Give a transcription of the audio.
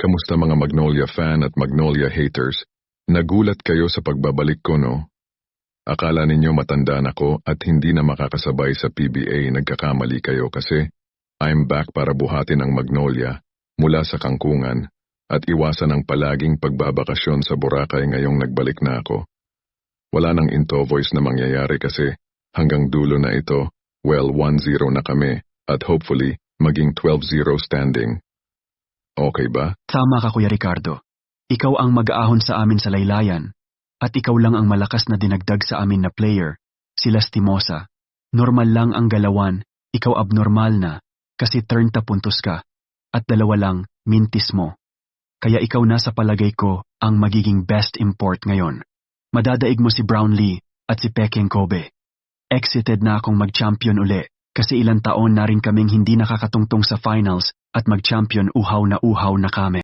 Kamusta mga Magnolia fan at Magnolia haters? Nagulat kayo sa pagbabalik ko, no? Akala ninyo matanda na ko at hindi na makakasabay sa PBA. Nagkakamali kayo kasi I'm back para buhatin ang Magnolia mula sa kangkungan at iwasan ang palaging pagbabakasyon sa Boracay ngayong nagbalik na ako. Wala nang into voice na mangyayari kasi hanggang dulo na ito, well 1-0 na kami at hopefully maging 12-0 standing. Okay ba? Tama ka, Kuya Ricardo. Ikaw ang mag-aahon sa amin sa laylayan. At ikaw lang ang malakas na dinagdag sa amin na player, si Lastimosa. Normal lang ang galawan, ikaw abnormal na, kasi 30 puntos ka. At 2 lang, mintis mo. Kaya ikaw na sa palagay ko ang magiging best import ngayon. Madadaig mo si Brownlee at si Pekeng Kobe. Exited na akong mag-champion uli, kasi ilang taon na rin kaming hindi nakakatungtong sa finals at mag-champion uhaw na kami.